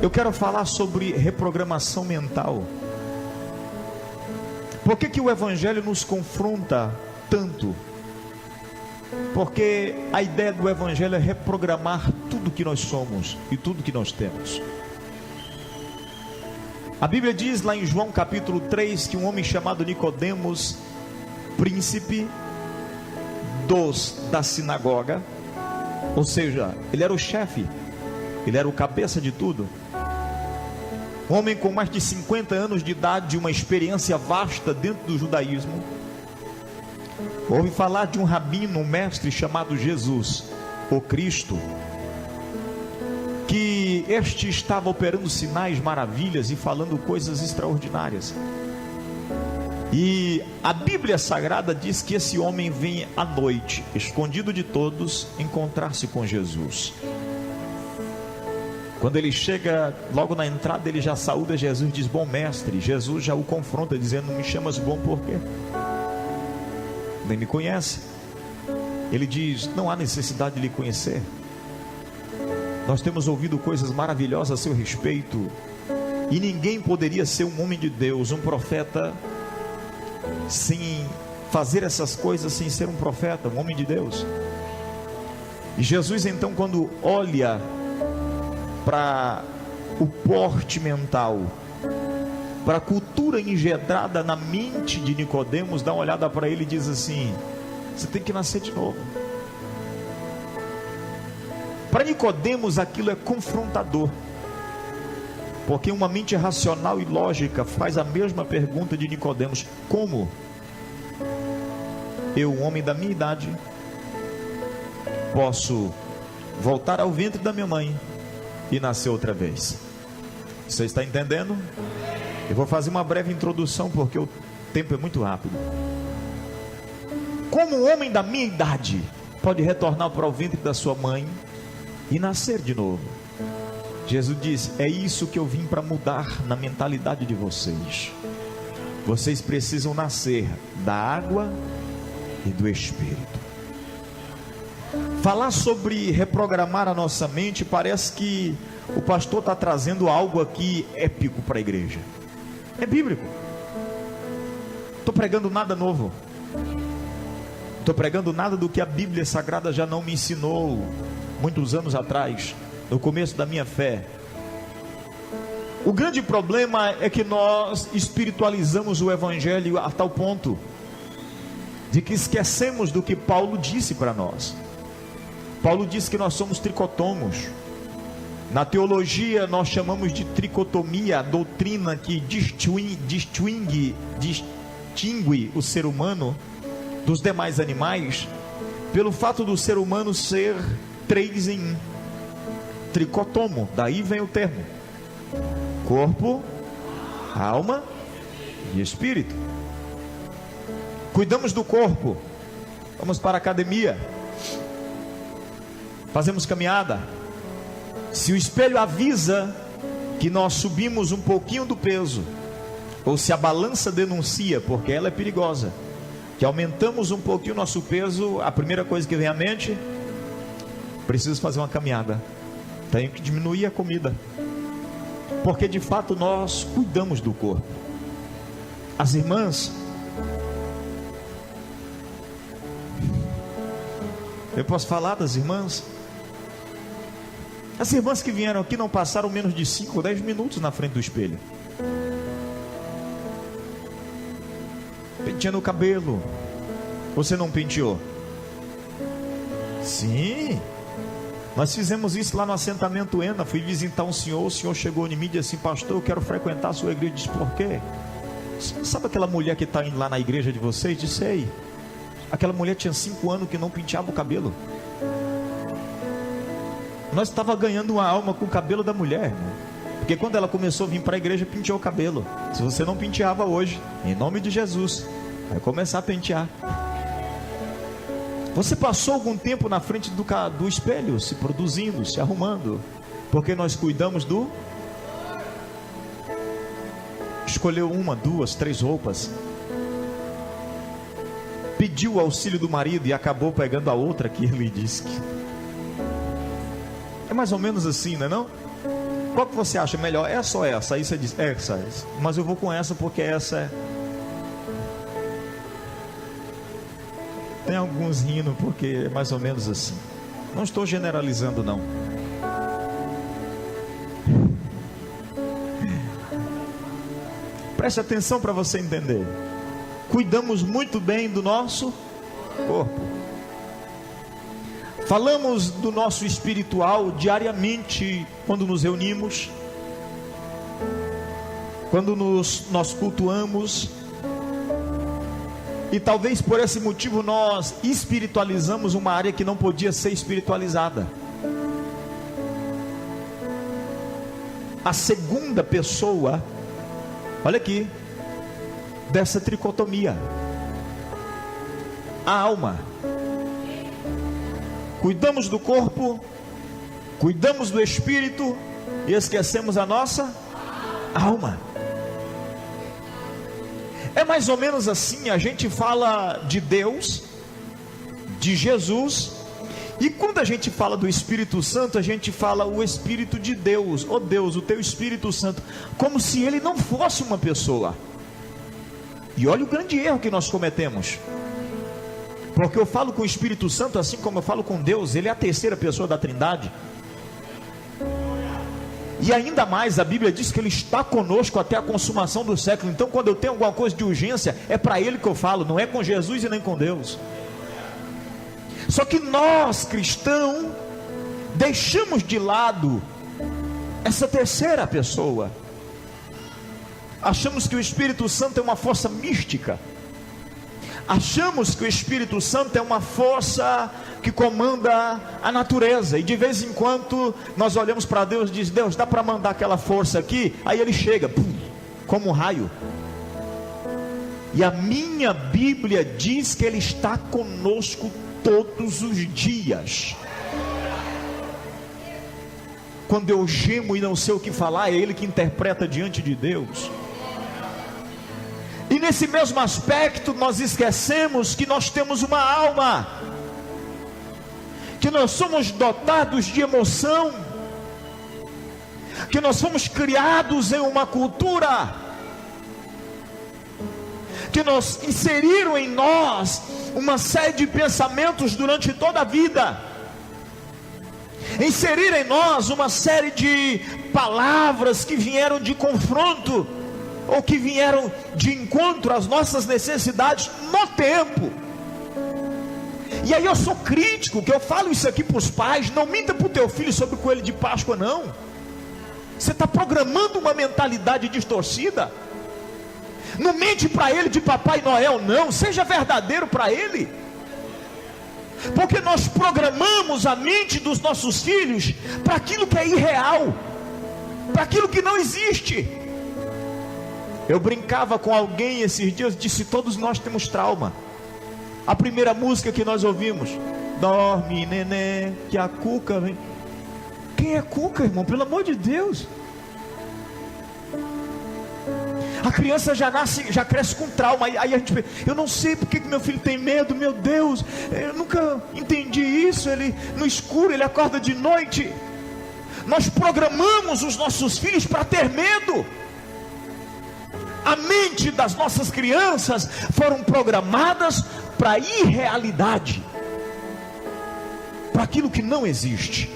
Eu quero falar sobre reprogramação mental. Por que o Evangelho nos confronta tanto? Porque a ideia do Evangelho é reprogramar tudo que nós somos e tudo que nós temos. A Bíblia diz lá em João capítulo 3 que um homem chamado Nicodemos, príncipe da sinagoga, ou seja, ele era o chefe, ele era o cabeça de tudo, um homem com mais de 50 anos de idade, uma experiência vasta dentro do judaísmo, ouve falar de um rabino, um mestre chamado Jesus, o Cristo, que este estava operando sinais, maravilhas e falando coisas extraordinárias. E a Bíblia Sagrada diz que esse homem vem à noite, escondido de todos, encontrar-se com Jesus. Quando ele chega, logo na entrada ele já saúda Jesus, diz: bom mestre. Jesus já o confronta dizendo: me chamas bom por quê? Nem me conhece. Ele diz: não há necessidade de lhe conhecer. Nós temos ouvido coisas maravilhosas a seu respeito, e ninguém poderia ser um homem de Deus, um profeta, sem fazer essas coisas, sem ser um profeta, um homem de Deus. E Jesus então, quando olha para o porte mental, para a cultura engendrada na mente de Nicodemos, dá uma olhada para ele e diz assim: você tem que nascer de novo. Para Nicodemos aquilo é confrontador, porque uma mente racional e lógica faz a mesma pergunta de Nicodemos: como eu, um homem da minha idade, posso voltar ao ventre da minha mãe e nascer outra vez? Você está entendendo? Eu vou fazer uma breve introdução porque o tempo é muito rápido. Como um homem da minha idade pode retornar para o ventre da sua mãe e nascer de novo? Jesus disse: é isso que eu vim para mudar na mentalidade de vocês. Vocês precisam nascer da água e do Espírito. Falar sobre reprogramar a nossa mente, parece que o pastor está trazendo algo aqui épico para a igreja. É bíblico. Estou pregando nada novo. Estou pregando nada do que a Bíblia Sagrada já não me ensinou muitos anos atrás, no começo da minha fé. O grande problema é que nós espiritualizamos o Evangelho a tal ponto de que esquecemos do que Paulo disse para nós. Paulo disse que nós somos tricotomos. Na teologia nós chamamos de tricotomia, a doutrina que distingue o ser humano dos demais animais, pelo fato do ser humano ser 3 em 1. Tricotomo, daí vem o termo: corpo, alma e espírito. Cuidamos do corpo, vamos para a academia, fazemos caminhada. Se o espelho avisa que nós subimos um pouquinho do peso, ou se a balança denuncia, porque ela é perigosa, que aumentamos um pouquinho o nosso peso, a primeira coisa que vem à mente: preciso fazer uma caminhada, tenho que diminuir a comida, porque de fato nós cuidamos do corpo. As irmãs, eu posso falar das irmãs? As irmãs que vieram aqui não passaram menos de 5 ou 10 minutos na frente do espelho, penteando o cabelo. Você não penteou? Sim, nós fizemos isso lá no assentamento ENA. Fui visitar um senhor, o senhor chegou em mim e disse assim: pastor, eu quero frequentar a sua igreja. Eu disse: por quê? Sabe aquela mulher que está indo lá na igreja de vocês? Disse: sei. Aquela mulher tinha 5 anos que não penteava o cabelo. Nós estava ganhando uma alma com o cabelo da mulher, irmão. Porque quando ela começou a vir para a igreja, penteou o cabelo. Se você não penteava hoje, em nome de Jesus, vai começar a pentear. Você passou algum tempo na frente do espelho, se produzindo, se arrumando, porque nós cuidamos do... Escolheu 1, 2, 3 roupas, pediu o auxílio do marido e acabou pegando a outra que ele disse que... É mais ou menos assim, não é não? Qual que você acha melhor? Essa ou essa? Aí você diz, essa. Mas eu vou com essa porque essa é... Tem alguns rindo porque é mais ou menos assim. Não estou generalizando não. Preste atenção para você entender. Cuidamos muito bem do nosso corpo. Falamos do nosso espiritual diariamente quando nos reunimos, quando nós cultuamos. E talvez por esse motivo nós espiritualizamos uma área que não podia ser espiritualizada. A segunda pessoa, olha aqui, dessa tricotomia, a alma. Cuidamos do corpo, cuidamos do espírito e esquecemos a nossa alma. É mais ou menos assim, a gente fala de Deus, de Jesus, e quando a gente fala do Espírito Santo, a gente fala o Espírito de Deus, oh Deus, o teu Espírito Santo, como se ele não fosse uma pessoa. E olha o grande erro que nós cometemos, porque eu falo com o Espírito Santo assim como eu falo com Deus, ele é a terceira pessoa da Trindade. E ainda mais, a Bíblia diz que ele está conosco até a consumação do século. Então quando eu tenho alguma coisa de urgência, é para ele que eu falo, não é com Jesus e nem com Deus. Só que nós, cristãos, deixamos de lado essa terceira pessoa. Achamos que o Espírito Santo é uma força mística. Achamos que o Espírito Santo é uma força que comanda a natureza, e de vez em quando nós olhamos para Deus e diz, Deus, dá para mandar aquela força aqui? Aí ele chega, pum, como um raio. E a minha Bíblia diz que ele está conosco todos os dias. Quando eu gemo e não sei o que falar, é ele que interpreta diante de Deus. E nesse mesmo aspecto nós esquecemos que nós temos uma alma, que nós somos dotados de emoção, que nós fomos criados em uma cultura, que nós inseriram em nós uma série de pensamentos durante toda a vida, inseriram em nós uma série de palavras que vieram de confronto, ou que vieram de encontro às nossas necessidades no tempo. E aí eu sou crítico, que eu falo isso aqui para os pais, não minta para o teu filho sobre o coelho de Páscoa não. Você está programando uma mentalidade distorcida. Não mente para ele de Papai Noel não, seja verdadeiro para ele. Porque nós programamos a mente dos nossos filhos para aquilo que é irreal, para aquilo que não existe. Eu brincava com alguém esses dias, disse, todos nós temos trauma. A primeira música que nós ouvimos, dorme neném, que a Cuca vem. Quem é Cuca, irmão? Pelo amor de Deus. A criança já nasce, já cresce com trauma. Aí a gente pensa, eu não sei porque que meu filho tem medo, meu Deus, eu nunca entendi isso. Ele no escuro, ele acorda de noite. Nós programamos os nossos filhos para ter medo. A mente das nossas crianças foram programadas para a irrealidade, para aquilo que não existe.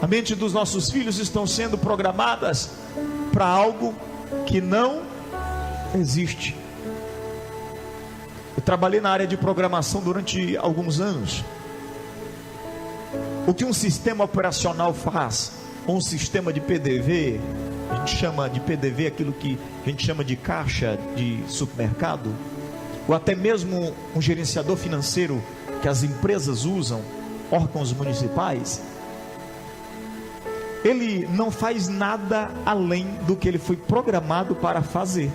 A mente dos nossos filhos estão sendo programadas para algo que não existe. Eu trabalhei na área de programação durante alguns anos. O que um sistema operacional faz? Um sistema de PDV, a gente chama de PDV aquilo que a gente chama de caixa de supermercado, ou até mesmo um gerenciador financeiro que as empresas usam, órgãos municipais. Ele não faz nada além do que ele foi programado para fazer.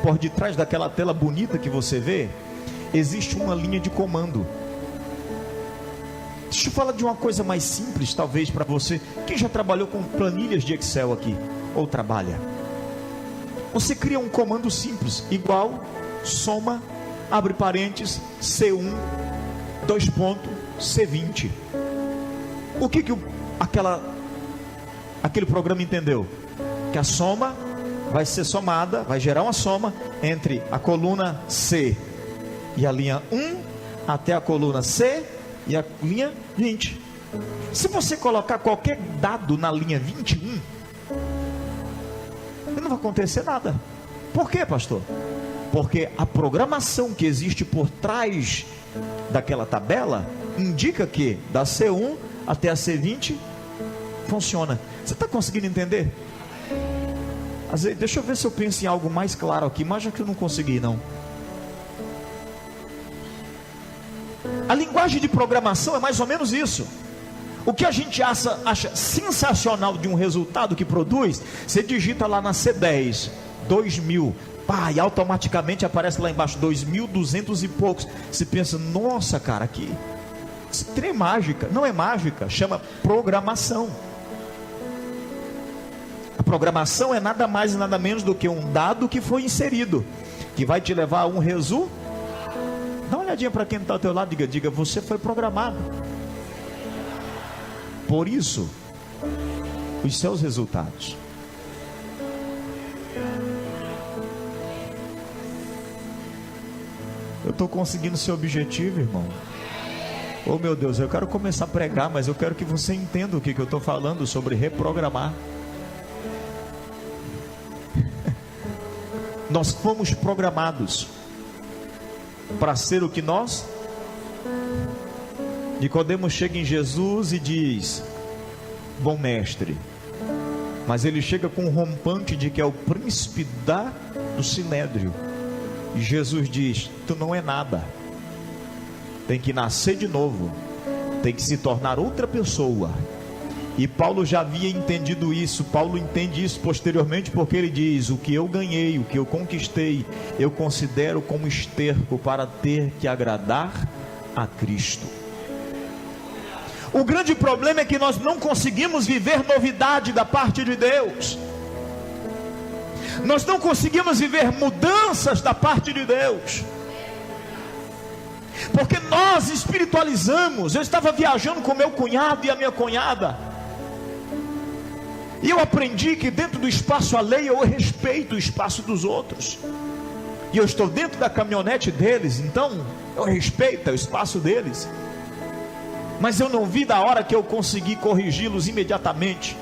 Por detrás daquela tela bonita que você vê, existe uma linha de comando. Deixa eu falar de uma coisa mais simples, talvez para você. Quem já trabalhou com planilhas de Excel aqui? Ou trabalha? Você cria um comando simples, igual, soma, abre parênteses, C1, C20. O que aquele programa entendeu? Que a soma vai ser somada, vai gerar uma soma entre a coluna C e a linha 1 até a coluna C e a linha 20. Se você colocar qualquer dado na linha 21, não vai acontecer nada. Por quê, pastor? Porque a programação que existe por trás daquela tabela indica que da C1 até a C20 funciona. Você está conseguindo entender? Às vezes, deixa eu ver se eu penso em algo mais claro aqui, mas já que eu não consegui não. A linguagem de programação é mais ou menos isso. O que a gente acha sensacional de um resultado que produz, você digita lá na C10, 2000, pá, e automaticamente aparece lá embaixo 2.200 e poucos. Você pensa, nossa cara, aqui isso é mágica. Não é mágica, chama programação. A programação é nada mais e nada menos do que um dado que foi inserido, que vai te levar a um resultado. Dá uma olhadinha para quem está ao teu lado, diga, você foi programado. Por isso, os seus resultados. Eu estou conseguindo seu objetivo, irmão. Oh meu Deus, eu quero começar a pregar, mas eu quero que você entenda o que eu estou falando sobre reprogramar. Nós fomos programados para ser o que nós. Nicodemos chega em Jesus e diz: bom mestre. Mas ele chega com um rompante de que é o príncipe do sinédrio. E Jesus diz: tu não é nada. Tem que nascer de novo. Tem que se tornar outra pessoa. E Paulo já havia entendido isso. Paulo entende isso posteriormente, porque ele diz: o que eu ganhei, o que eu conquistei, eu considero como esterco para ter que agradar a Cristo. O grande problema é que nós não conseguimos viver novidade da parte de Deus. Nós não conseguimos viver mudanças da parte de Deus, porque nós espiritualizamos. Eu estava viajando com meu cunhado e a minha cunhada, e eu aprendi que dentro do espaço alheio eu respeito o espaço dos outros. E eu estou dentro da caminhonete deles, então eu respeito o espaço deles. Mas eu não vi da hora que eu consegui corrigi-los imediatamente.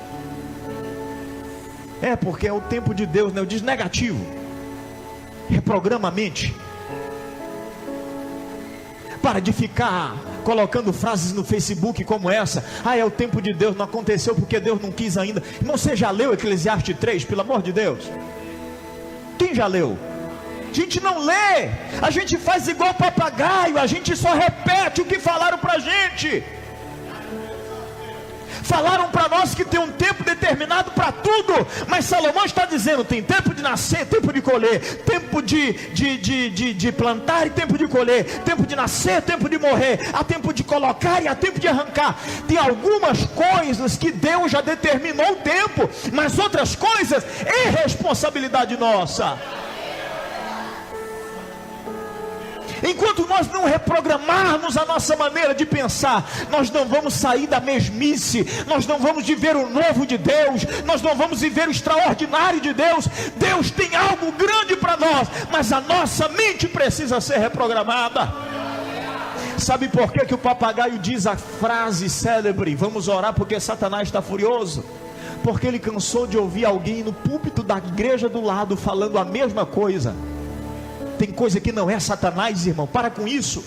Porque é o tempo de Deus, né? Eu diz negativo. Reprograma a mente. Para de ficar colocando frases no Facebook como essa: é o tempo de Deus, não aconteceu porque Deus não quis ainda. Irmão, você já leu Eclesiastes 3, pelo amor de Deus? Quem já leu? A gente não lê, a gente faz igual papagaio, a gente só repete o que falaram para a gente. Falaram para nós que tem um tempo determinado para tudo, mas Salomão está dizendo: tem tempo de nascer, tempo de colher, tempo de plantar e tempo de colher, tempo de nascer, tempo de morrer, há tempo de colocar e há tempo de arrancar. Tem algumas coisas que Deus já determinou o tempo, mas outras coisas é responsabilidade nossa. Enquanto nós não reprogramarmos a nossa maneira de pensar, nós não vamos sair da mesmice, nós não vamos viver o novo de Deus, nós não vamos viver o extraordinário de Deus. Deus tem algo grande para nós, mas a nossa mente precisa ser reprogramada. Sabe por que o papagaio diz a frase célebre: vamos orar porque Satanás está furioso? Porque ele cansou de ouvir alguém no púlpito da igreja do lado falando a mesma coisa. Tem coisa que não é Satanás, irmão, para com isso.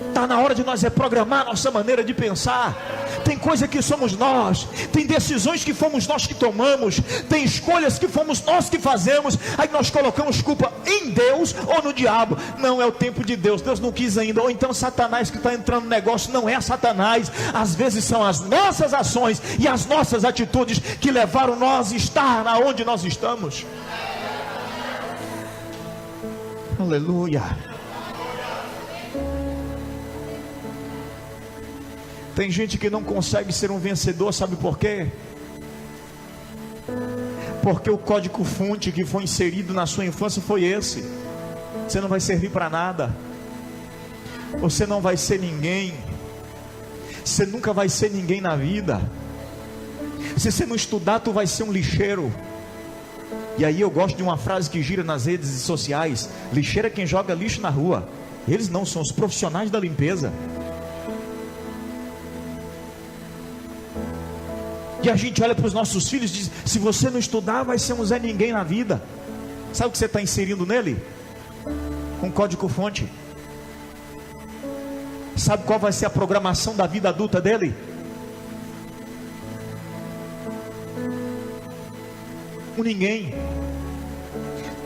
Está na hora de nós reprogramar a nossa maneira de pensar. Tem coisa que somos nós, tem decisões que fomos nós que tomamos, tem escolhas que fomos nós que fazemos. Aí nós colocamos culpa em Deus ou no diabo. Não, é o tempo de Deus, Deus não quis ainda. Ou então Satanás que está entrando no negócio. Não é Satanás, às vezes são as nossas ações e as nossas atitudes que levaram nós a estar onde nós estamos. Aleluia. Tem gente que não consegue ser um vencedor, sabe por quê? Porque o código-fonte que foi inserido na sua infância foi esse. Você não vai servir para nada. Você não vai ser ninguém. Você nunca vai ser ninguém na vida. Se você não estudar, tu vai ser um lixeiro. E aí eu gosto de uma frase que gira nas redes sociais: lixeiro é quem joga lixo na rua. Eles não são os profissionais da limpeza. E a gente olha para os nossos filhos e diz: se você não estudar, vai ser um Zé Ninguém na vida. Sabe o que você está inserindo nele? Um código-fonte. Sabe qual vai ser a programação da vida adulta dele? Um ninguém.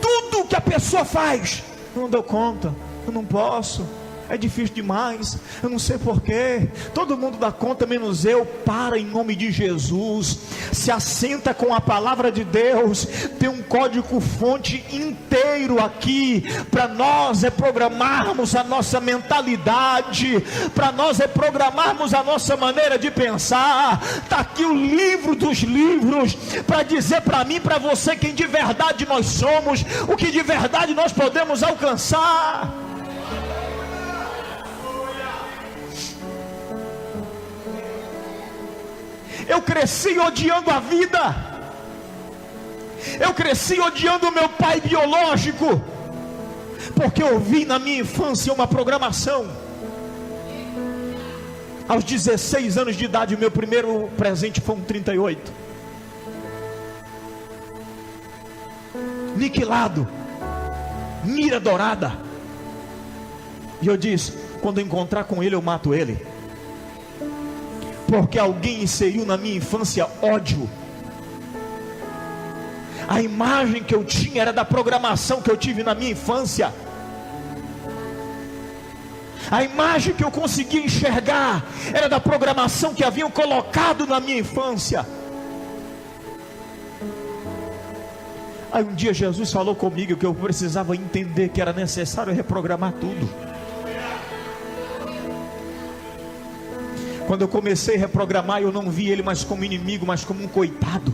Tudo que a pessoa faz: eu não dou conta, eu não posso, é difícil demais, eu não sei porquê, todo mundo dá conta menos eu. Para, em nome de Jesus, se assenta com a palavra de Deus. Tem um código fonte inteiro aqui, para nós reprogramarmos a nossa mentalidade, para nós reprogramarmos a nossa maneira de pensar. Está aqui o livro dos livros, para dizer para mim, para você, quem de verdade nós somos, o que de verdade nós podemos alcançar. Eu cresci odiando a vida. Eu cresci odiando o meu pai biológico, porque eu vi na minha infância uma programação. Aos 16 anos de idade, o meu primeiro presente foi um 38. Niquelado, mira dourada. E eu disse: quando eu encontrar com ele, eu mato ele. Porque alguém inseriu na minha infância ódio. A imagem que eu tinha era da programação que eu tive na minha infância. A imagem que eu conseguia enxergar era da programação que haviam colocado na minha infância. Aí um dia Jesus falou comigo que eu precisava entender que era necessário reprogramar tudo. Quando eu comecei a reprogramar, eu não vi ele mais como inimigo, mas como um coitado.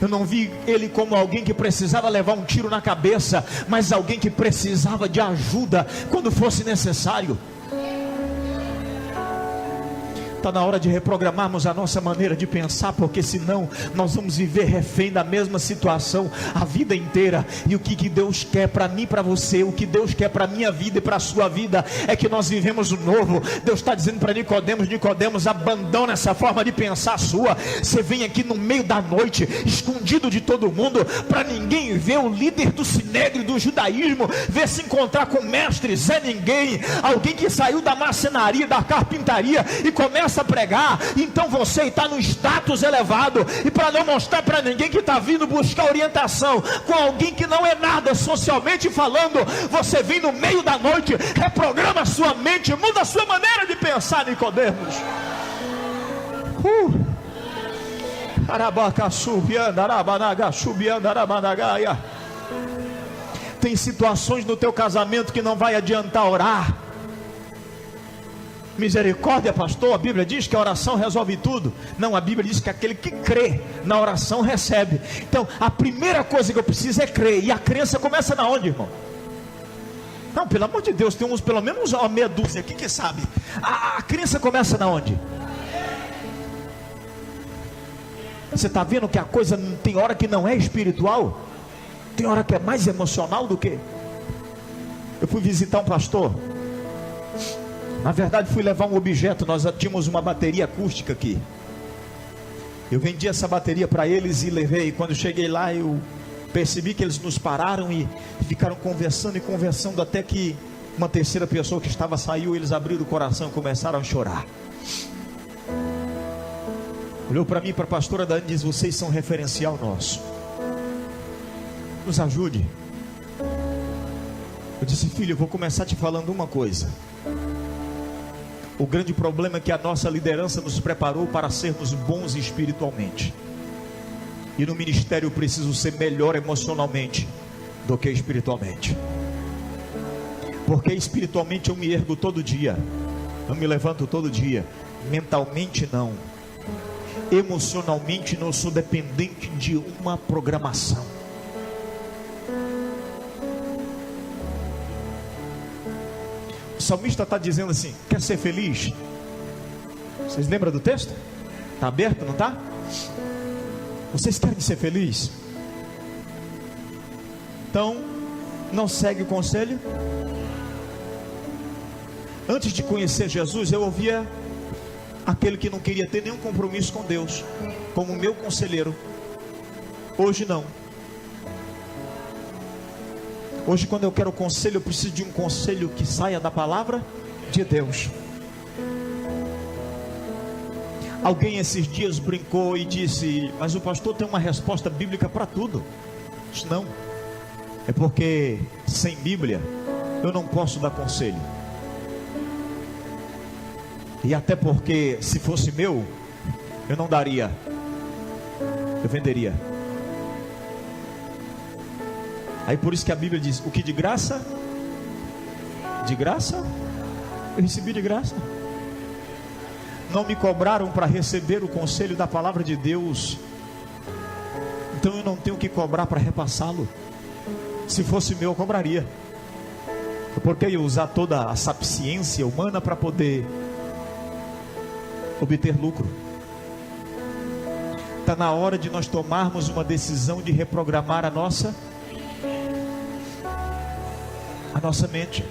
Eu não vi ele como alguém que precisava levar um tiro na cabeça, mas alguém que precisava de ajuda quando fosse necessário. Está na hora de reprogramarmos a nossa maneira de pensar, porque senão nós vamos viver refém da mesma situação a vida inteira. E o que Deus quer para mim e para você, o que Deus quer para a minha vida e para a sua vida, é que nós vivemos o novo. Deus está dizendo para Nicodemos: Nicodemos, abandona essa forma de pensar sua. Você vem aqui no meio da noite, escondido de todo mundo, para ninguém ver o líder do sinédrio do judaísmo, ver se encontrar com o mestre Zé Ninguém, alguém que saiu da marcenaria, da carpintaria e começa a pregar. Então você está no status elevado, e para não mostrar para ninguém que está vindo buscar orientação com alguém que não é nada socialmente falando, você vem no meio da noite, reprograma a sua mente, muda a sua maneira de pensar, Nicodemos. Tem situações no teu casamento que não vai adiantar orar. Misericórdia, pastor, a Bíblia diz que a oração resolve tudo. Não, a Bíblia diz que aquele que crê na oração recebe. Então, a primeira coisa que eu preciso é crer. E a crença começa na onde, irmão? Não, pelo amor de Deus, tem uns, pelo menos uma meia dúzia aqui que sabe. A crença começa na onde? Você está vendo que a coisa tem hora que não é espiritual? Tem hora que é mais emocional do que... Eu fui visitar um pastor. Na verdade, fui levar um objeto. Nós tínhamos uma bateria acústica aqui. Eu vendi essa bateria para eles e levei. Quando cheguei lá, eu percebi que eles nos pararam e ficaram conversando e conversando, até que uma terceira pessoa que estava saiu. Eles abriram o coração e começaram a chorar. Olhou para mim e para a pastora Dani e disse: vocês são referencial nosso, nos ajude. Eu disse: filho, eu vou começar te falando uma coisa. O grande problema é que a nossa liderança nos preparou para sermos bons espiritualmente, e no ministério eu preciso ser melhor emocionalmente do que espiritualmente. Porque espiritualmente eu me ergo todo dia, eu me levanto todo dia. Mentalmente não. Emocionalmente não sou dependente de uma programação. O salmista está dizendo assim: quer ser feliz? Vocês lembram do texto? Está aberto, não está? Vocês querem ser felizes? Então, não segue o conselho? Antes de conhecer Jesus, eu ouvia aquele que não queria ter nenhum compromisso com Deus como meu conselheiro. Hoje não. Hoje, quando eu quero conselho, eu preciso de um conselho que saia da palavra de Deus. Alguém esses dias brincou e disse: mas o pastor tem uma resposta bíblica para tudo. Isso não. É porque sem Bíblia eu não posso dar conselho. E até porque se fosse meu, eu não daria, eu venderia. Aí por isso que a Bíblia diz: o que de graça eu recebi de graça. Não me cobraram para receber o conselho da palavra de Deus, então eu não tenho que cobrar para repassá-lo. Se fosse meu, eu cobraria. Porque eu ia usar toda a sapiência humana para poder obter lucro. Está na hora de nós tomarmos uma decisão de reprogramar a nossa mente.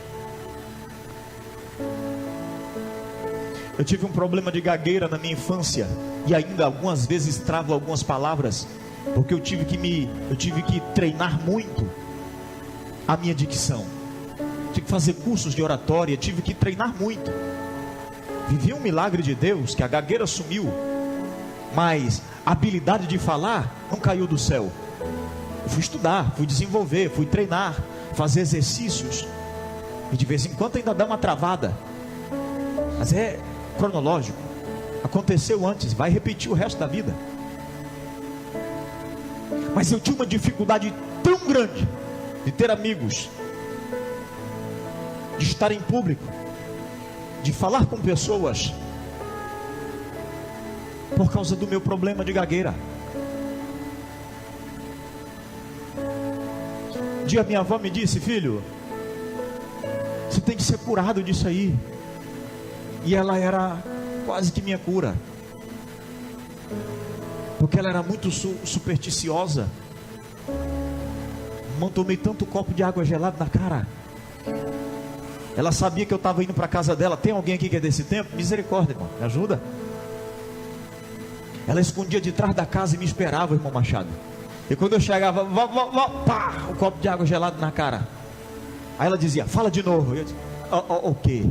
Eu tive um problema de gagueira na minha infância, e ainda algumas vezes travo algumas palavras, porque eu tive que treinar muito a minha dicção. Tive que fazer cursos de oratória, tive que treinar muito. Vivi um milagre de Deus, que a gagueira sumiu, mas a habilidade de falar não caiu do céu. Eu fui estudar, fui desenvolver, fui treinar, fazer exercícios, e de vez em quando ainda dá uma travada, mas é cronológico, aconteceu antes, vai repetir o resto da vida. Mas eu tinha uma dificuldade tão grande de ter amigos, de estar em público, de falar com pessoas, por causa do meu problema de gagueira. Um dia minha avó me disse: filho, você tem que ser curado disso aí. E ela era quase que minha cura, porque ela era muito supersticiosa. Não tomei tanto copo de água gelada na cara. Ela sabia que eu estava indo para a casa dela. Tem alguém aqui que é desse tempo? Misericórdia, irmão, me ajuda. Ela escondia de trás da casa e me esperava, irmão Machado. E quando eu chegava, pá, um copo de água gelada na cara. Aí ela dizia: fala de novo. Eu dizia: ok.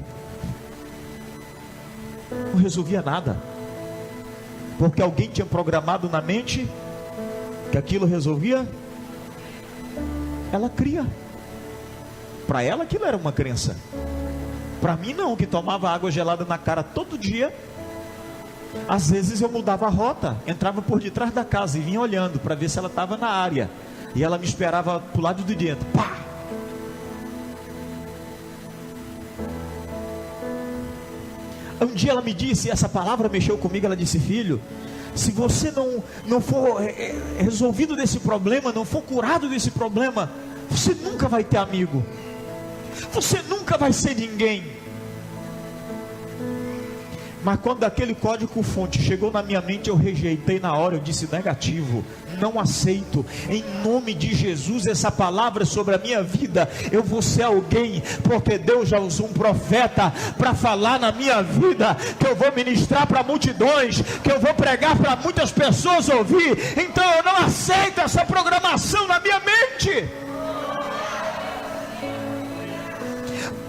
Não resolvia nada, porque alguém tinha programado na mente que aquilo resolvia. Ela cria. Para ela aquilo era uma crença. Para mim não, que tomava água gelada na cara todo dia. Às vezes eu mudava a rota, entrava por detrás da casa e vinha olhando para ver se ela estava na área, e ela me esperava pro lado de dentro. Pá! Um dia ela me disse, essa palavra mexeu comigo, ela disse: filho, se você não for resolvido desse problema, não for curado desse problema, você nunca vai ter amigo, você nunca vai ser ninguém. Mas quando aquele código fonte chegou na minha mente, eu rejeitei na hora. Eu disse: negativo, não aceito. Em nome de Jesus, essa palavra sobre a minha vida, eu vou ser alguém, porque Deus já usou um profeta para falar na minha vida, que eu vou ministrar para multidões, que eu vou pregar para muitas pessoas ouvir. Então eu não aceito essa programação na minha mente.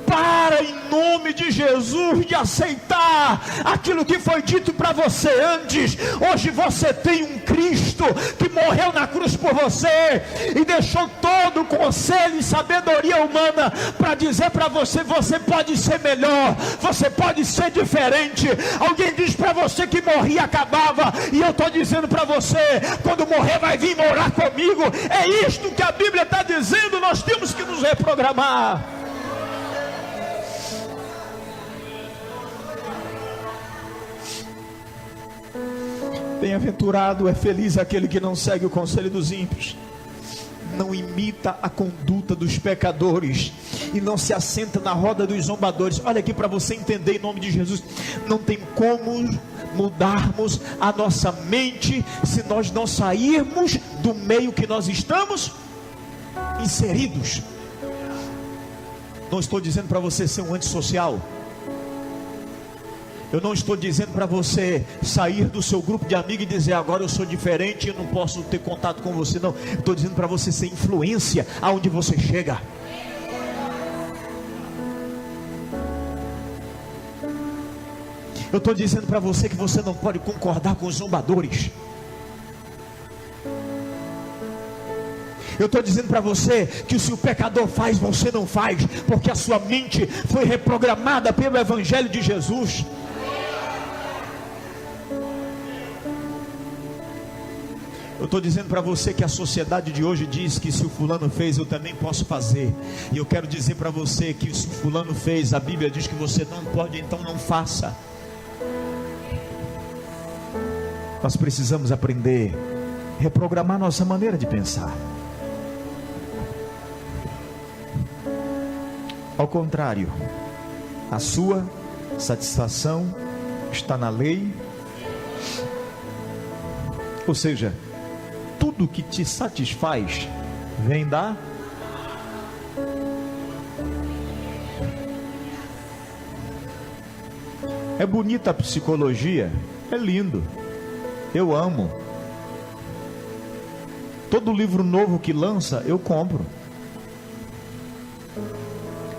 Para, em nome de Jesus, de aceitar aquilo que foi dito para você antes. Hoje você tem um Cristo que morreu na cruz por você e deixou todo o conselho e sabedoria humana para dizer para você: você pode ser melhor, você pode ser diferente. Alguém diz para você que morrer e acabava, e eu estou dizendo para você: quando morrer vai vir morar comigo. É isto que a Bíblia está dizendo. Nós temos que nos reprogramar. Bem-aventurado, é feliz aquele que não segue o conselho dos ímpios, não imita a conduta dos pecadores e não se assenta na roda dos zombadores. Olha aqui para você entender, em nome de Jesus, não tem como mudarmos a nossa mente se nós não sairmos do meio que nós estamos inseridos. Não estou dizendo para você ser um antissocial. Eu não estou dizendo para você sair do seu grupo de amigos e dizer agora eu sou diferente, eu não posso ter contato com você. Não, estou dizendo para você ser influência aonde você chega. Eu estou dizendo para você que você não pode concordar com os zombadores. Eu estou dizendo para você que se o pecador faz, você não faz, porque a sua mente foi reprogramada pelo Evangelho de Jesus. Eu estou dizendo para você que a sociedade de hoje diz que se o fulano fez, eu também posso fazer. E eu quero dizer para você que se o fulano fez, a Bíblia diz que você não pode, então não faça. Nós precisamos aprender, reprogramar nossa maneira de pensar. Ao contrário, a sua satisfação está na lei. Ou seja, tudo que te satisfaz vem da... É bonita a psicologia, é lindo, eu amo. Todo livro novo que lança, eu compro.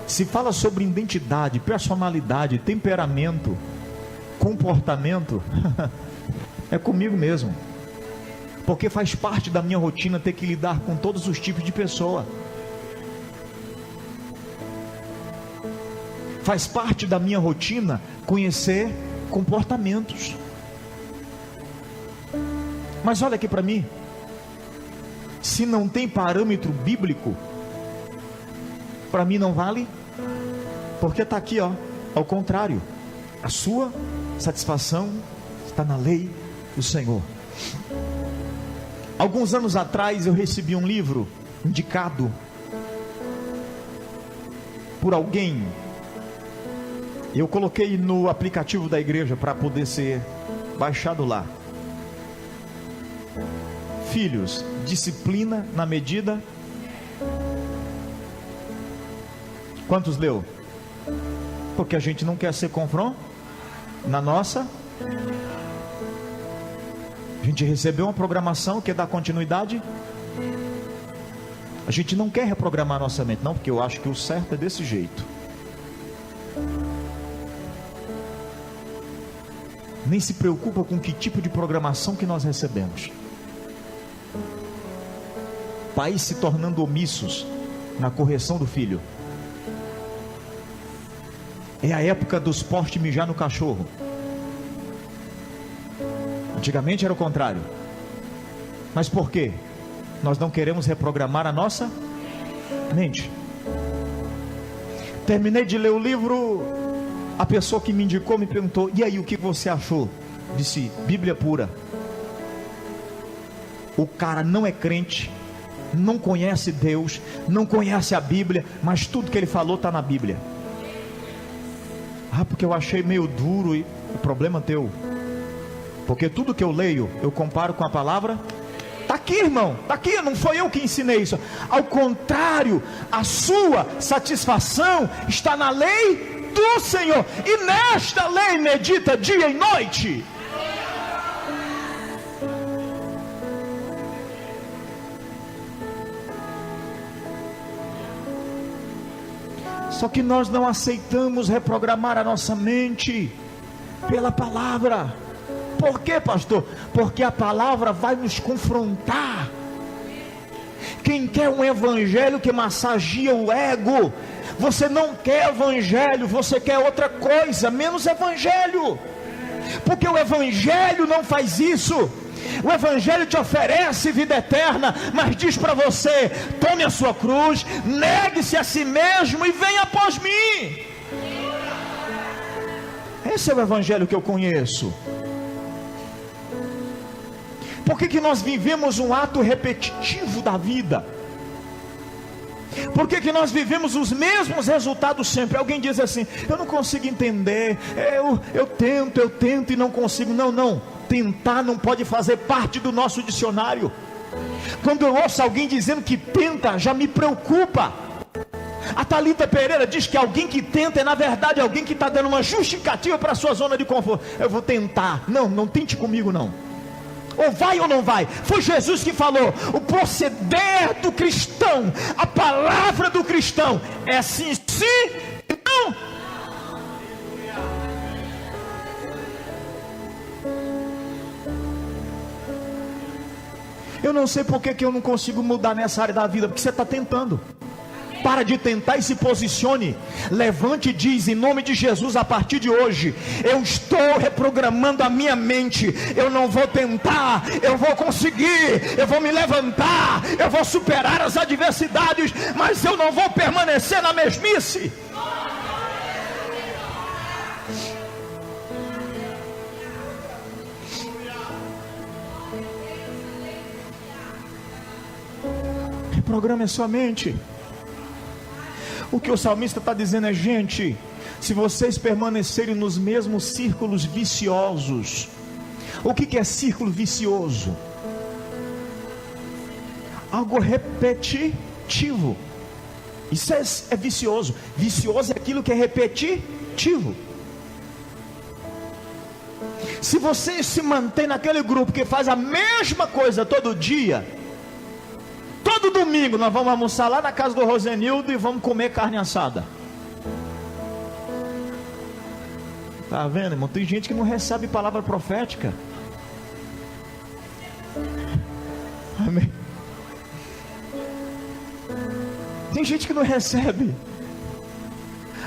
Se fala sobre identidade, personalidade, temperamento, comportamento, é comigo mesmo. Porque faz parte da minha rotina ter que lidar com todos os tipos de pessoa. Faz parte da minha rotina conhecer comportamentos. Mas olha aqui para mim. Se não tem parâmetro bíblico, para mim não vale. Porque está aqui, ó. Ao contrário, a sua satisfação está na lei do Senhor. Alguns anos atrás eu recebi um livro indicado por alguém. Eu coloquei no aplicativo da igreja para poder ser baixado lá. Filhos, disciplina na medida. Quantos leu? Porque a gente não quer ser confronto na nossa. A gente recebeu uma programação que dá continuidade. A gente não quer reprogramar nossa mente, não, porque eu acho que o certo é desse jeito. Nem se preocupa com que tipo de programação que nós recebemos. Pais se tornando omissos na correção do filho. É a época dos postes mijar no cachorro. Antigamente era o contrário. Mas por quê? Nós não queremos reprogramar a nossa mente. Terminei de ler o livro. A pessoa que me indicou me perguntou: e aí, o que você achou? Disse: Bíblia pura. O cara não é crente, não conhece Deus, não conhece a Bíblia, mas tudo que ele falou está na Bíblia. Ah, porque eu achei meio duro. E o problema é teu. Porque tudo que eu leio, eu comparo com a palavra. Está aqui, irmão, está aqui, não foi eu que ensinei isso. Ao contrário, a sua satisfação está na lei do Senhor. E nesta lei medita dia e noite. Só que nós não aceitamos reprogramar a nossa mente pela palavra. Por quê, pastor? Porque a palavra vai nos confrontar. Quem quer um evangelho que massageia o ego? Você não quer evangelho, você quer outra coisa, menos evangelho. Porque o evangelho não faz isso. O evangelho te oferece vida eterna, mas diz para você: tome a sua cruz, negue-se a si mesmo e venha após mim. Esse é o evangelho que eu conheço. Por que nós vivemos um ato repetitivo da vida? Por que nós vivemos os mesmos resultados sempre? Alguém diz assim: eu não consigo entender, eu tento e não consigo. Não, tentar não pode fazer parte do nosso dicionário. Quando eu ouço alguém dizendo que tenta, já me preocupa. A Thalita Pereira diz que alguém que tenta é na verdade alguém que está dando uma justificativa para a sua zona de conforto. Eu vou tentar. Não tente comigo não. Ou vai ou não vai. Foi Jesus que falou: o proceder do cristão, a palavra do cristão é sim, sim, não. Eu não sei porque que eu não consigo mudar nessa área da vida, porque você está tentando. Para de tentar e se posicione. Levante e diz: em nome de Jesus, a partir de hoje eu estou reprogramando a minha mente. Eu não vou tentar, eu vou conseguir, eu vou me levantar, eu vou superar as adversidades, mas eu não vou permanecer na mesmice. Reprograme a sua mente. O que o salmista está dizendo é: gente, se vocês permanecerem nos mesmos círculos viciosos. O que é círculo vicioso? Algo repetitivo. Isso é vicioso. Vicioso é aquilo que é repetitivo. Se você se mantém naquele grupo que faz a mesma coisa todo dia, todo domingo nós vamos almoçar lá na casa do Rosenildo e vamos comer carne assada. Tá vendo, irmão? Tem gente que não recebe palavra profética. Amém. Tem gente que não recebe.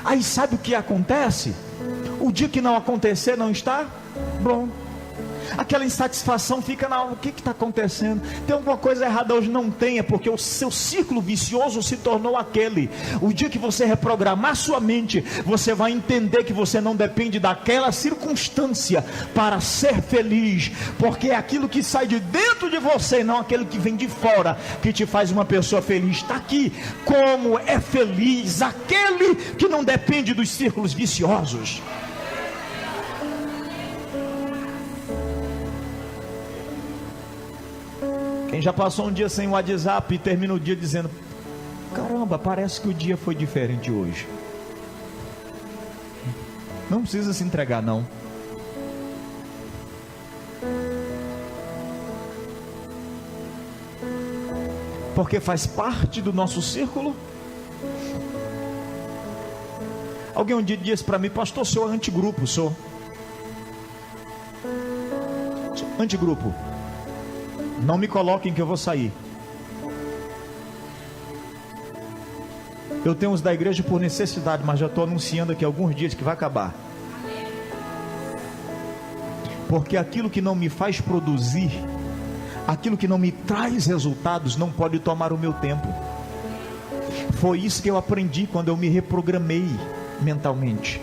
Aí sabe o que acontece? O dia que não acontecer, não está bom. Aquela insatisfação fica o que está acontecendo? Tem alguma coisa errada hoje? Não tem, é porque o seu círculo vicioso se tornou aquele. O dia que você reprogramar sua mente, você vai entender que você não depende daquela circunstância para ser feliz, porque é aquilo que sai de dentro de você, não aquele que vem de fora, que te faz uma pessoa feliz. Está aqui como é feliz aquele que não depende dos círculos viciosos. Quem já passou um dia sem o WhatsApp e termina o dia dizendo: caramba, parece que o dia foi diferente hoje. Não precisa se entregar não. Porque faz parte do nosso círculo. Alguém um dia disse para mim: pastor, eu sou antigrupo, sou antigrupo. Não me coloquem que eu vou sair. Eu tenho uns da igreja por necessidade, mas já estou anunciando aqui alguns dias que vai acabar. Porque aquilo que não me faz produzir, aquilo que não me traz resultados, não pode tomar o meu tempo. Foi isso que eu aprendi quando eu me reprogramei mentalmente.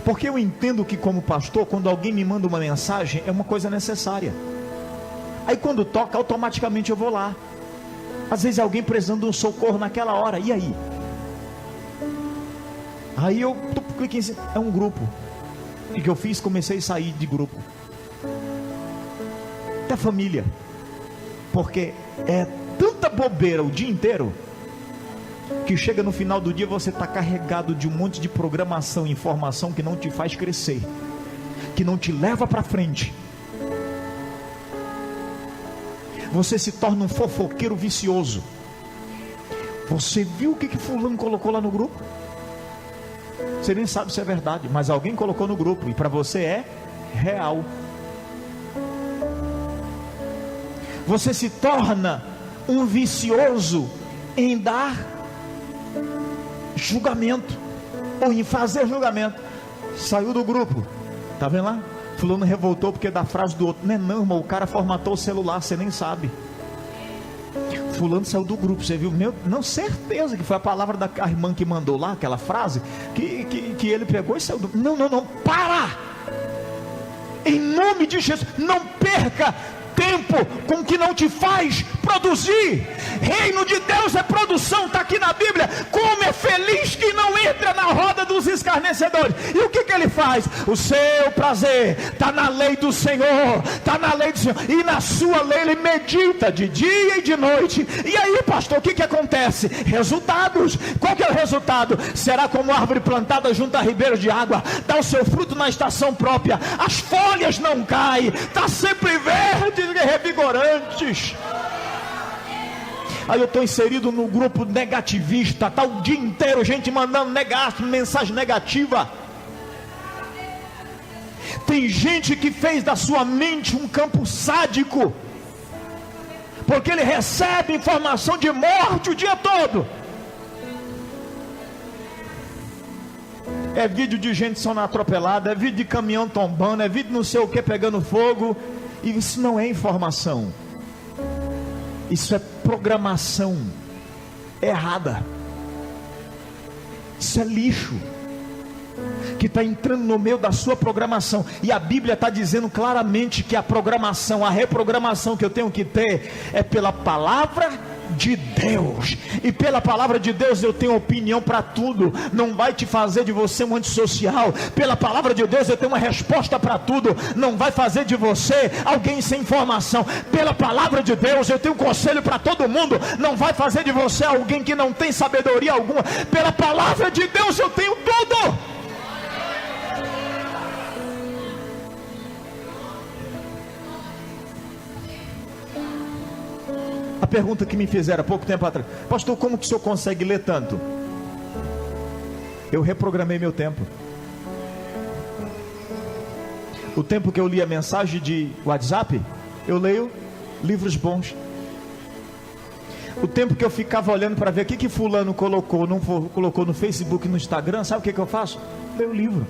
Porque eu entendo que, como pastor, quando alguém me manda uma mensagem, é uma coisa necessária. Aí quando toca, automaticamente eu vou lá. Às vezes alguém precisando de um socorro naquela hora, e aí? Aí eu cliquei em cima, é um grupo. E o que eu fiz? Comecei a sair de grupo. Até família. Porque é tanta bobeira o dia inteiro, que chega no final do dia você está carregado de um monte de programação, informação que não te faz crescer, que não te leva para frente. Você se torna um fofoqueiro vicioso. Você viu o que fulano colocou lá no grupo? Você nem sabe se é verdade, mas alguém colocou no grupo e para você é real. Você se torna um vicioso em dar julgamento, ou em fazer julgamento. Saiu do grupo, tá vendo lá? Fulano revoltou porque da frase do outro. Não, irmão, o cara formatou o celular, você nem sabe. Fulano saiu do grupo, você viu? Não, certeza que foi a palavra da irmã que mandou lá, aquela frase, que ele pegou e saiu do... Não, para! Em nome de Jesus, não perca tempo tempo com que não te faz produzir. Reino de Deus é produção, está aqui na Bíblia. Como é feliz que não entra na roda dos escarnecedores. E o que ele faz? O seu prazer está na lei do Senhor, está na lei do Senhor, e na sua lei ele medita de dia e de noite. E aí, pastor, o que acontece? Resultados. Qual que é o resultado? Será como árvore plantada junto a ribeiros de água, dá o seu fruto na estação própria, as folhas não caem, está sempre verdes e revigorantes. Aí eu estou inserido no grupo negativista, está o dia inteiro gente mandando mensagem negativa. Tem gente que fez da sua mente um campo sádico, porque ele recebe informação de morte o dia todo. É vídeo de gente sendo atropelada, é vídeo de caminhão tombando, é vídeo não sei o que pegando fogo. E isso não é informação, isso é programação errada. Isso é lixo que está entrando no meio da sua programação. E a Bíblia está dizendo claramente que a programação, a reprogramação que eu tenho que ter é pela palavra de Deus. E pela palavra de Deus eu tenho opinião para tudo. Não vai te fazer de você um antissocial. Pela palavra de Deus eu tenho uma resposta para tudo. Não vai fazer de você alguém sem informação. Pela palavra de Deus eu tenho conselho para todo mundo. Não vai fazer de você alguém que não tem sabedoria alguma. Pela palavra de Deus eu tenho tudo. A pergunta que me fizeram há pouco tempo atrás: pastor, como que o senhor consegue ler tanto? Eu reprogramei meu tempo. O tempo que eu li a mensagem de WhatsApp, eu leio livros bons. O tempo que eu ficava olhando para ver o que fulano colocou, não colocou no Facebook, no Instagram, sabe o que eu faço? Leio o livro.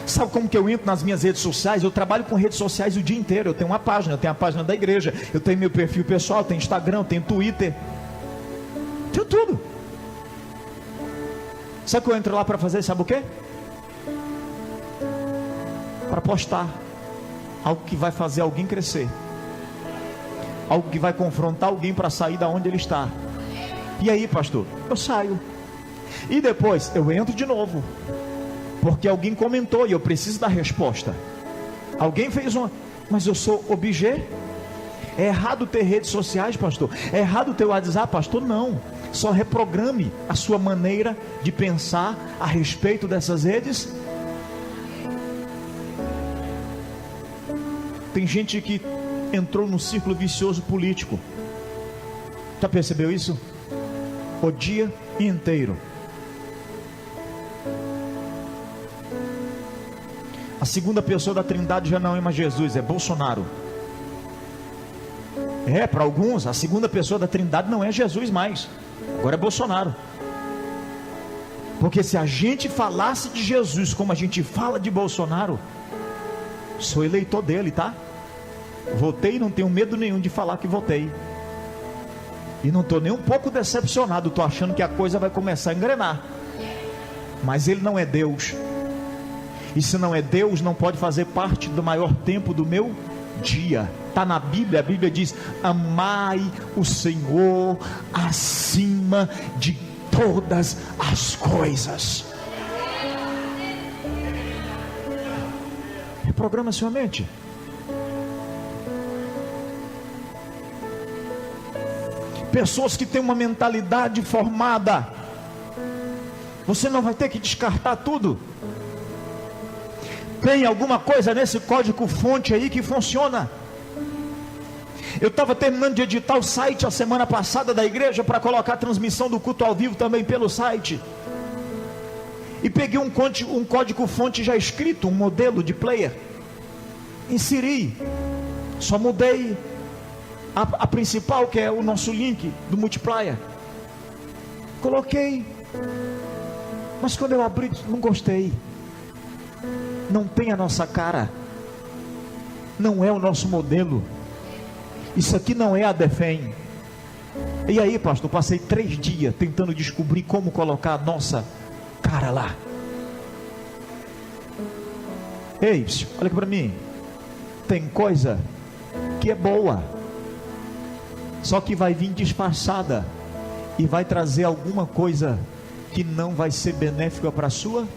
Sabe como que eu entro nas minhas redes sociais? Eu trabalho com redes sociais o dia inteiro. Eu tenho uma página, eu tenho a página da igreja, eu tenho meu perfil pessoal, eu tenho Instagram, eu tenho Twitter, tenho tudo. Sabe o que eu entro lá para fazer? Sabe o quê? Para postar algo que vai fazer alguém crescer, algo que vai confrontar alguém para sair da onde ele está. E aí, pastor, eu saio e depois eu entro de novo, porque alguém comentou e eu preciso dar resposta. Alguém fez uma, mas eu sou objeto. É errado ter redes sociais, pastor? É errado ter WhatsApp, pastor? Não. Só reprograme a sua maneira de pensar a respeito dessas redes. Tem gente que entrou num círculo vicioso político. Já percebeu isso? O dia inteiro. A segunda pessoa da Trindade já não é mais Jesus, é Bolsonaro. Para alguns, a segunda pessoa da Trindade não é Jesus mais, agora é Bolsonaro. Porque se a gente falasse de Jesus como a gente fala de Bolsonaro, sou eleitor dele, tá? Votei e não tenho medo nenhum de falar que votei. E não estou nem um pouco decepcionado, estou achando que a coisa vai começar a engrenar. Mas ele não é Deus. E se não é Deus, não pode fazer parte do maior tempo do meu dia. Está na Bíblia, a Bíblia diz: amai o Senhor acima de todas as coisas. Reprograma sua mente. Pessoas que têm uma mentalidade formada, você não vai ter que descartar tudo. Tem alguma coisa nesse código fonte aí que funciona. Eu estava terminando de editar o site a semana passada da igreja para colocar a transmissão do culto ao vivo também pelo site. E peguei um código fonte já escrito, um modelo de player. Inseri. Só mudei a principal, que é o nosso link do multiplier. Coloquei. Mas quando eu abri, não gostei. Não tem a nossa cara. Não é o nosso modelo. Isso aqui não é a Defem. E aí, pastor, passei 3 dias tentando descobrir como colocar a nossa cara lá. Ei, olha aqui para mim. Tem coisa que é boa, só que vai vir disfarçada e vai trazer alguma coisa que não vai ser benéfica para a sua.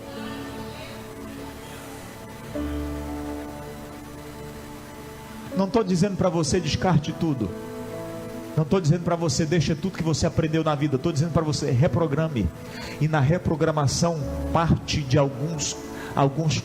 Não estou dizendo para você descarte tudo, não estou dizendo para você deixa tudo que você aprendeu na vida, estou dizendo para você reprograme. E na reprogramação, parte de alguns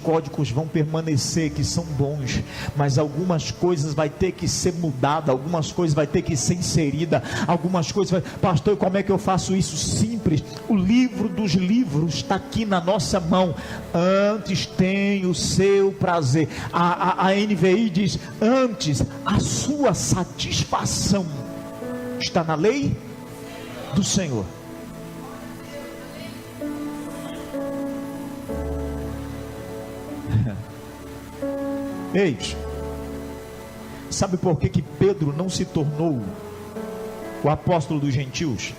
códigos vão permanecer que são bons, mas algumas coisas vai ter que ser mudada, algumas coisas vai ter que ser inserida, algumas coisas pastor, como é que eu faço isso? Simples, o livro dos livros está aqui na nossa mão. Antes tem o seu prazer, a NVI diz, antes a sua satisfação está na lei do Senhor. Eis, sabe por que Pedro não se tornou o apóstolo dos gentios?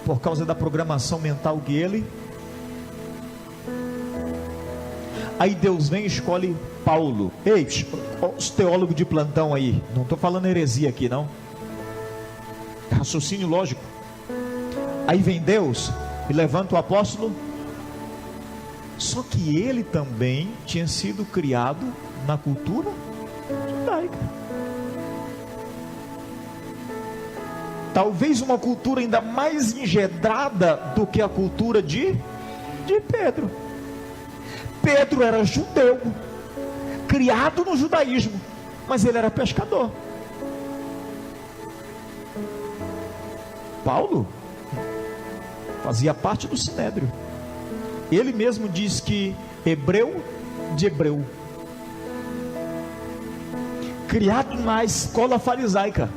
Por causa da programação mental que ele. Aí Deus vem e escolhe Paulo. Eis, os teólogos de plantão aí, não estou falando heresia aqui não, raciocínio lógico. Aí vem Deus e levanta o apóstolo. Só que ele também tinha sido criado na cultura judaica. Talvez uma cultura ainda mais engedrada do que a cultura de Pedro. Pedro era judeu, criado no judaísmo, mas ele era pescador. Paulo fazia parte do sinédrio. Ele mesmo diz que hebreu de hebreu, criado na escola farisaica.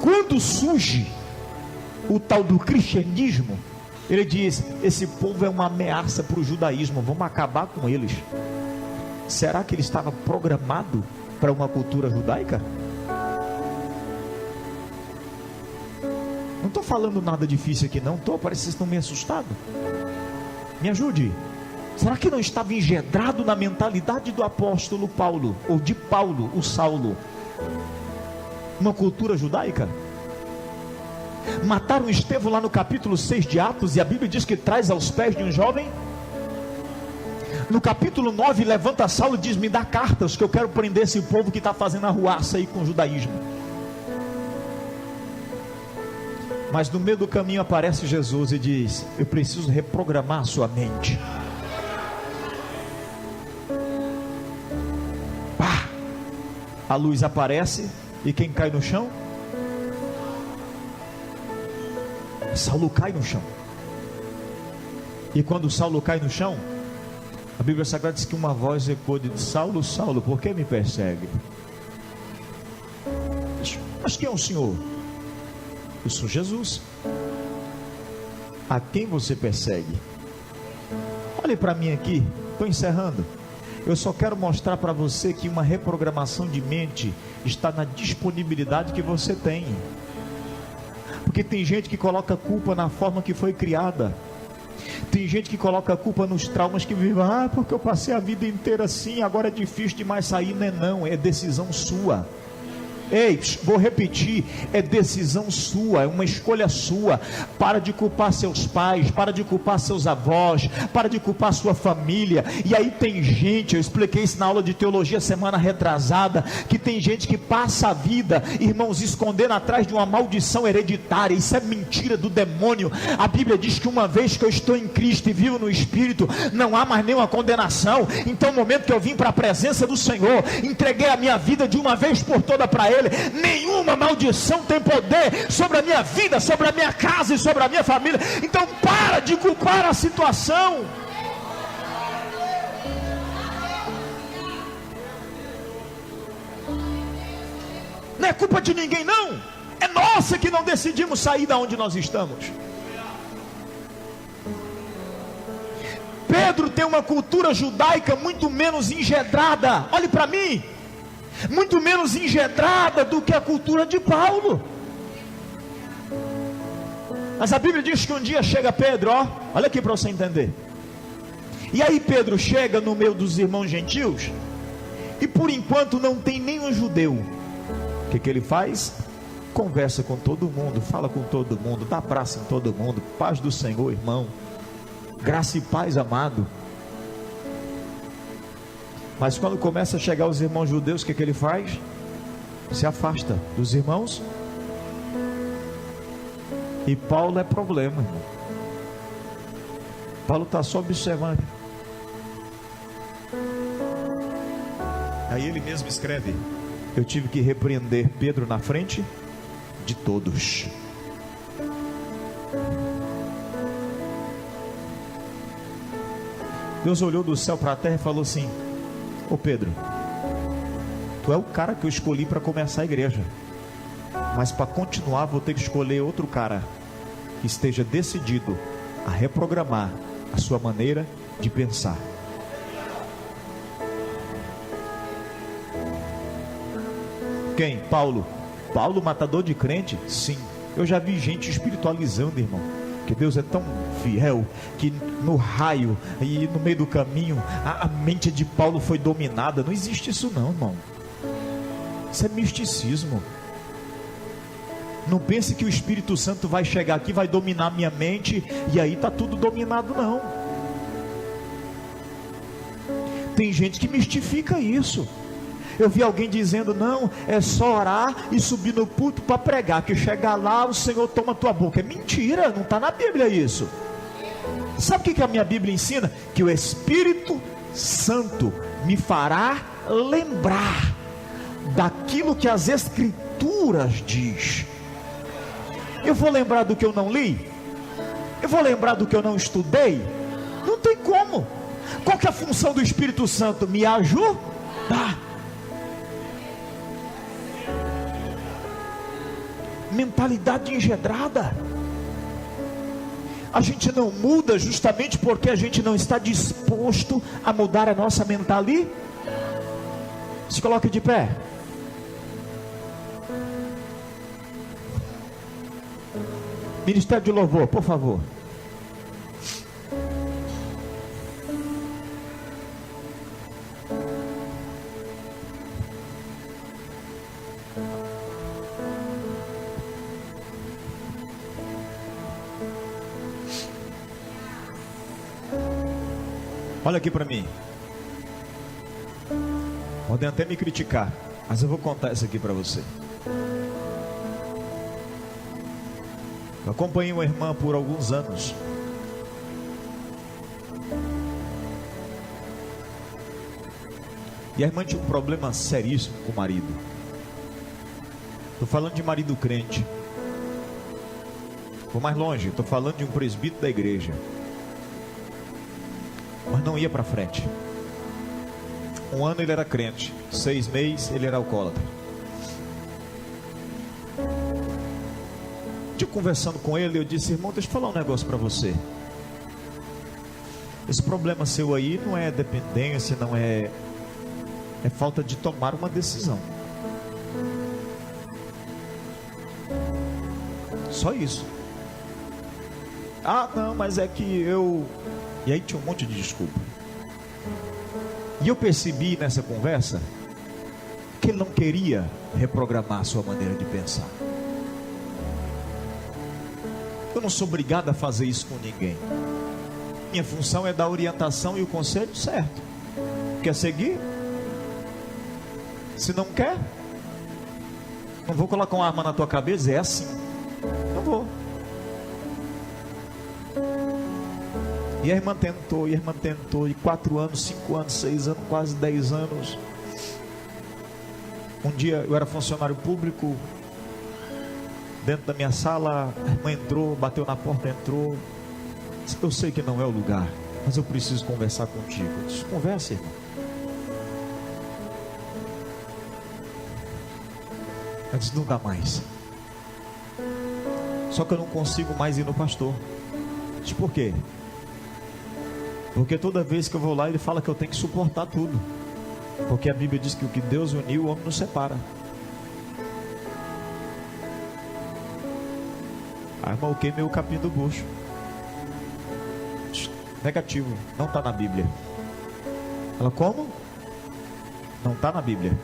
Quando surge o tal do cristianismo, ele diz, esse povo é uma ameaça para o judaísmo, vamos acabar com eles. Será que ele estava programado para uma cultura judaica? Não estou falando nada difícil aqui não, parece que vocês estão meio assustados. Me ajude. Será que não estava engedrado na mentalidade do apóstolo Paulo, ou de Paulo, o Saulo, uma cultura judaica? Mataram Estevão lá no capítulo 6 de Atos, e a Bíblia diz que traz aos pés de um jovem. No capítulo 9 levanta Saulo e diz, me dá cartas que eu quero prender esse povo que está fazendo arruaça aí com o judaísmo. Mas no meio do caminho aparece Jesus e diz, eu preciso reprogramar a sua mente. Pá! A luz aparece e quem cai no chão? Saulo cai no chão. E quando Saulo cai no chão, a Bíblia Sagrada diz que uma voz ecoou de Saulo, Saulo, por que me persegue? Mas quem é o Senhor? Eu sou Jesus. A quem você persegue? Olhe para mim aqui, estou encerrando. Eu só quero mostrar para você que uma reprogramação de mente está na disponibilidade que você tem. Porque tem gente que coloca culpa na forma que foi criada. Tem gente que coloca a culpa nos traumas que vive. Porque eu passei a vida inteira assim, agora é difícil demais sair. Não, é decisão sua. Ei, vou repetir, é decisão sua, é uma escolha sua. Para de culpar seus pais, para de culpar seus avós, para de culpar sua família. E aí tem gente, eu expliquei isso na aula de teologia semana retrasada, que tem gente que passa a vida, irmãos, escondendo atrás de uma maldição hereditária. Isso é mentira do demônio. A Bíblia diz que uma vez que eu estou em Cristo e vivo no Espírito, não há mais nenhuma condenação. Então, no momento que eu vim para a presença do Senhor, entreguei a minha vida de uma vez por toda para Ele. Nenhuma maldição tem poder sobre a minha vida, sobre a minha casa e sobre a minha família. Então para de culpar a situação. Não é culpa de ninguém não, é nossa que não decidimos sair da onde nós estamos. Pedro tem uma cultura judaica muito menos engedrada, olhe para mim, muito menos engedrada do que a cultura de Paulo. Mas a Bíblia diz que um dia chega Pedro, olha aqui para você entender. E aí Pedro chega no meio dos irmãos gentios, e por enquanto não tem nenhum judeu. O que ele faz? Conversa com todo mundo, fala com todo mundo, dá abraço em todo mundo. Paz do Senhor, irmão. Graça e paz, amado. Mas quando começa a chegar os irmãos judeus, o que ele faz? Se afasta dos irmãos. E Paulo é problema, irmão. Paulo está só observando. Aí ele mesmo escreve: eu tive que repreender Pedro na frente de todos. Deus olhou do céu para a terra e falou assim: ô Pedro, tu é o cara que eu escolhi para começar a igreja, mas para continuar vou ter que escolher outro cara que esteja decidido a reprogramar a sua maneira de pensar. Quem? Paulo. Paulo, matador de crente? Sim. Eu já vi gente espiritualizando, irmão, que Deus é tão fiel que no raio e no meio do caminho a mente de Paulo foi dominada. Não existe isso não, irmão. Isso é misticismo. Não pense que o Espírito Santo vai chegar aqui, vai dominar minha mente e aí está tudo dominado, não. Tem gente que mistifica isso. Eu vi alguém dizendo: não, é só orar e subir no púlpito para pregar, que chegar lá o Senhor toma tua boca. É mentira, não está na Bíblia isso. Sabe o que a minha Bíblia ensina? Que o Espírito Santo me fará lembrar daquilo que as Escrituras diz. Eu vou lembrar do que eu não li? Eu vou lembrar do que eu não estudei? Não tem como. Qual que é a função do Espírito Santo? Me ajudar. Mentalidade engedrada. A gente não muda justamente porque a gente não está disposto a mudar a nossa mentalidade. Se coloque de pé. Ministério de Louvor, por favor. Olha aqui para mim. Podem até me criticar, mas eu vou contar isso aqui para você. Eu acompanhei uma irmã por alguns anos. E a irmã tinha um problema seríssimo com o marido. Estou falando de marido crente. Vou mais longe, estou falando de um presbítero da igreja. Mas não ia para frente. Um ano ele era crente, 6 meses ele era alcoólatra. Eu conversando com ele, eu disse: irmão, deixa eu falar um negócio para você. Esse problema seu aí não é dependência, não é falta de tomar uma decisão. Só isso. Ah, não, mas é que eu... E aí tinha um monte de desculpa. E eu percebi nessa conversa que ele não queria reprogramar a sua maneira de pensar. Eu não sou obrigado a fazer isso com ninguém. Minha função é dar a orientação e o conselho certo. Quer seguir? Se não quer, não vou colocar uma arma na tua cabeça. É assim. Não vou. E a irmã tentou, e 4 anos, 5 anos, 6 anos, quase 10 anos. Um dia eu era funcionário público. Dentro da minha sala, a irmã entrou, bateu na porta, entrou. Eu sei que não é o lugar, mas eu preciso conversar contigo. Eu disse: conversa, irmão. Ela disse: não dá mais. Só que eu não consigo mais ir no pastor. Eu disse: por quê? Porque toda vez que eu vou lá, ele fala que eu tenho que suportar tudo. Porque a Bíblia diz que o que Deus uniu, o homem não separa. A irmã, eu queimei o capim do bucho. Negativo, não está na Bíblia. Ela, como? Não está na Bíblia.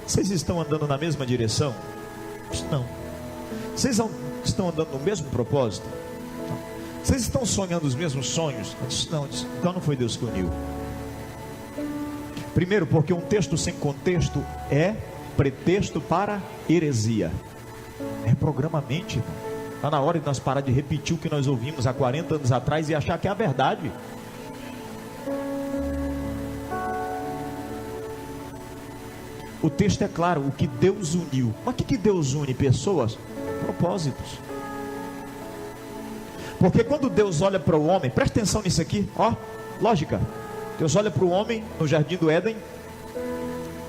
Vocês estão andando na mesma direção? Não. Vocês estão andando no mesmo propósito? Não. Vocês estão sonhando os mesmos sonhos? Não. Então não foi Deus que uniu. Primeiro, porque um texto sem contexto é pretexto para heresia. Reprograma a mente. Está na hora de nós parar de repetir o que nós ouvimos há 40 anos atrás e achar que é a verdade. O texto é claro, o que Deus uniu. Mas o que Deus une? Pessoas? Propósitos. Porque quando Deus olha para o homem, presta atenção nisso aqui, ó, lógica. Deus olha para o homem no jardim do Éden,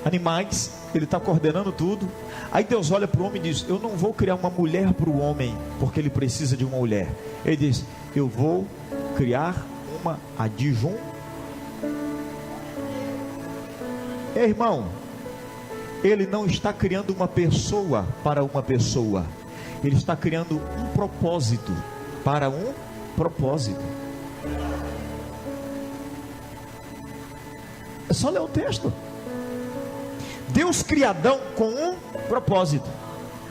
animais, ele está coordenando tudo. Aí Deus olha para o homem e diz: eu não vou criar uma mulher para o homem, porque ele precisa de uma mulher. Ele diz: eu vou criar uma adjunta. Irmão, ele não está criando uma pessoa para uma pessoa, ele está criando um propósito para um propósito. É só ler o texto. Deus cria Adão com um propósito.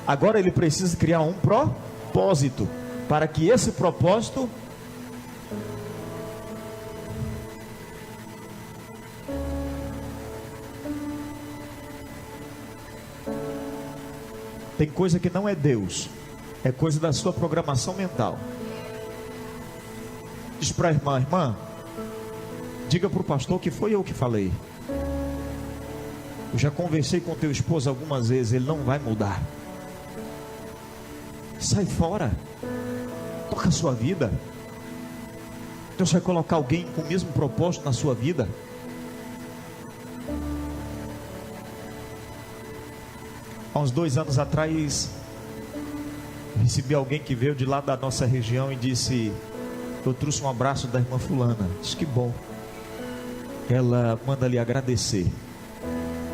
Agora ele precisa criar um propósito, para que esse propósito tem coisa que não é Deus, é coisa da sua programação mental. Diz para a irmã: irmã, diga para o pastor que foi eu que falei. Eu já conversei com teu esposo algumas vezes, ele não vai mudar. Sai fora, toca a sua vida. Deus vai colocar alguém com o mesmo propósito na sua vida. Há uns 2 anos atrás, recebi alguém que veio de lá da nossa região e disse: eu trouxe um abraço da irmã fulana. Diz: que bom. Ela manda lhe agradecer,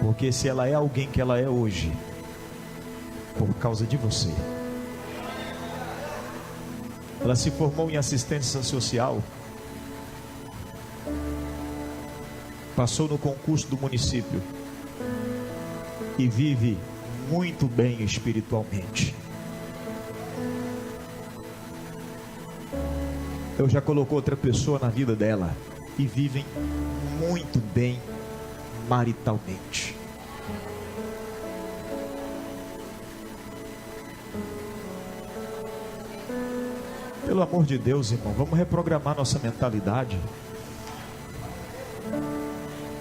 porque se ela é alguém que ela é hoje, por causa de você. Ela se formou em assistência social, passou no concurso do município e vive muito bem espiritualmente. Eu já colocou outra pessoa na vida dela e vivem muito bem maritalmente. Pelo amor de Deus, irmão, vamos reprogramar nossa mentalidade.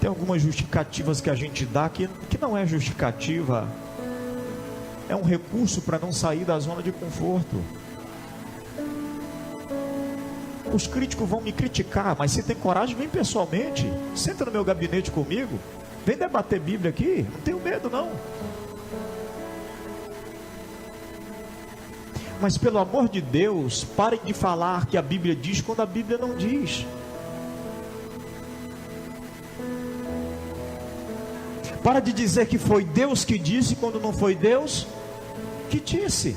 Tem algumas justificativas que a gente dá que não é justificativa, é um recurso para não sair da zona de conforto. Os críticos vão me criticar, mas se tem coragem, vem pessoalmente, senta no meu gabinete comigo, vem debater Bíblia aqui, não tenho medo não. Mas pelo amor de Deus, parem de falar que a Bíblia diz quando a Bíblia não diz. Para de dizer que foi Deus que disse quando não foi Deus que disse.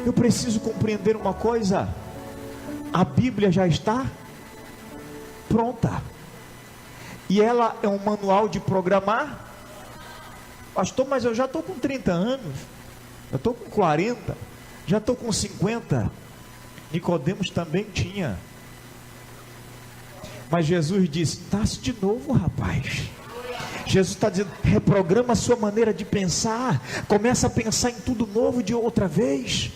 Eu preciso compreender uma coisa: a Bíblia já está pronta, e ela é um manual de programar. Pastor, mas eu já estou com 30 anos, já estou com 40, já estou com 50. Nicodemos também tinha. Mas Jesus disse: nasce de novo, rapaz. Jesus está dizendo: reprograma a sua maneira de pensar, começa a pensar em tudo novo de outra vez.